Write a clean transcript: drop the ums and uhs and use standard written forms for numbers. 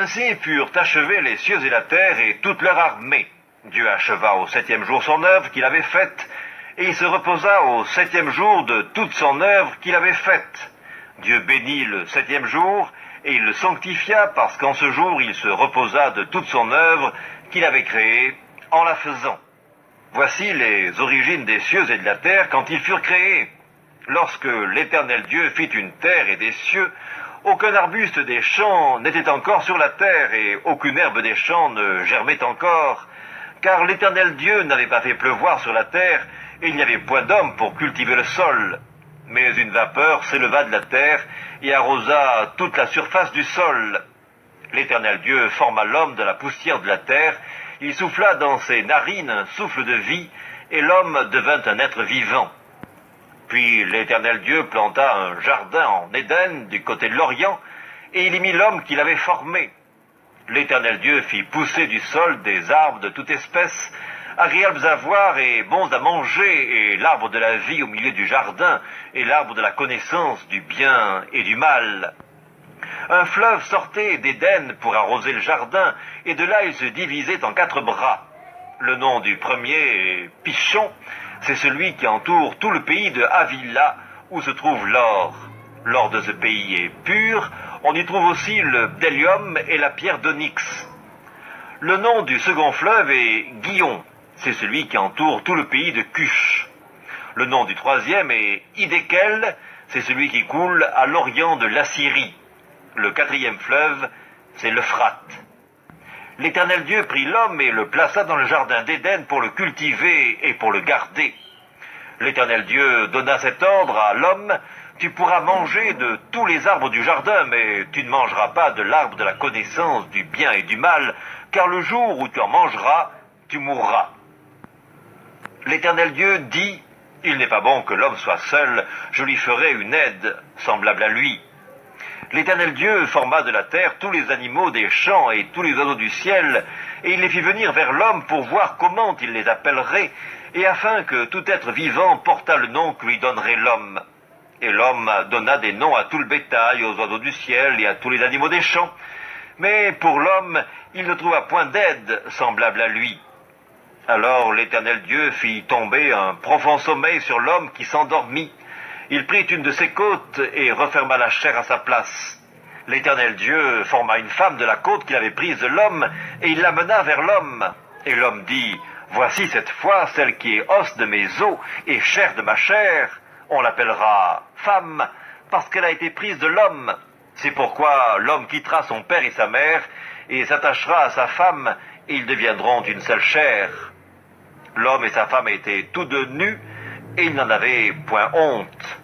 Ainsi furent achevés les cieux et la terre et toute leur armée. Dieu acheva au 7e jour son œuvre qu'il avait faite, et il se reposa au 7e jour de toute son œuvre qu'il avait faite. Dieu bénit le 7e jour, et il le sanctifia, parce qu'en ce jour il se reposa de toute son œuvre qu'il avait créée en la faisant. Voici les origines des cieux et de la terre quand ils furent créés. Lorsque l'Éternel Dieu fit une terre et des cieux, aucun arbuste des champs n'était encore sur la terre, et aucune herbe des champs ne germait encore, car l'Éternel Dieu n'avait pas fait pleuvoir sur la terre, et il n'y avait point d'homme pour cultiver le sol. Mais une vapeur s'éleva de la terre, et arrosa toute la surface du sol. L'Éternel Dieu forma l'homme de la poussière de la terre, il souffla dans ses narines un souffle de vie, et l'homme devint un être vivant. Puis l'Éternel Dieu planta un jardin en Éden, du côté de l'Orient, et il y mit l'homme qu'il avait formé. L'Éternel Dieu fit pousser du sol des arbres de toute espèce, agréables à voir et bons à manger, et l'arbre de la vie au milieu du jardin, et l'arbre de la connaissance du bien et du mal. Un fleuve sortait d'Éden pour arroser le jardin, et de là il se divisait en 4 bras. Le nom du premier est Pichon, c'est celui qui entoure tout le pays de Havila, où se trouve l'or. L'or de ce pays est pur, on y trouve aussi le bdellium et la pierre d'onyx. Le nom du second fleuve est Gihon, c'est celui qui entoure tout le pays de Cush. Le nom du troisième est Hiddekel, c'est celui qui coule à l'orient de l'Assyrie. Le 4e fleuve, c'est l'Euphrate. L'Éternel Dieu prit l'homme et le plaça dans le jardin d'Éden pour le cultiver et pour le garder. L'Éternel Dieu donna cet ordre à l'homme: tu pourras manger de tous les arbres du jardin, mais tu ne mangeras pas de l'arbre de la connaissance du bien et du mal, car le jour où tu en mangeras, tu mourras. L'Éternel Dieu dit: il n'est pas bon que l'homme soit seul, je lui ferai une aide semblable à lui. L'Éternel Dieu forma de la terre tous les animaux des champs et tous les oiseaux du ciel, et il les fit venir vers l'homme pour voir comment il les appellerait, et afin que tout être vivant portât le nom que lui donnerait l'homme. Et l'homme donna des noms à tout le bétail, aux oiseaux du ciel et à tous les animaux des champs. Mais pour l'homme, il ne trouva point d'aide semblable à lui. Alors l'Éternel Dieu fit tomber un profond sommeil sur l'homme qui s'endormit. Il prit une de ses côtes et referma la chair à sa place. L'Éternel Dieu forma une femme de la côte qu'il avait prise de l'homme, et il l'amena vers l'homme. Et l'homme dit: voici cette fois celle qui est os de mes os et chair de ma chair. On l'appellera femme, parce qu'elle a été prise de l'homme. C'est pourquoi l'homme quittera son père et sa mère, et s'attachera à sa femme, et ils deviendront une seule chair. L'homme et sa femme étaient tous deux nus, et ils n'en avaient point honte.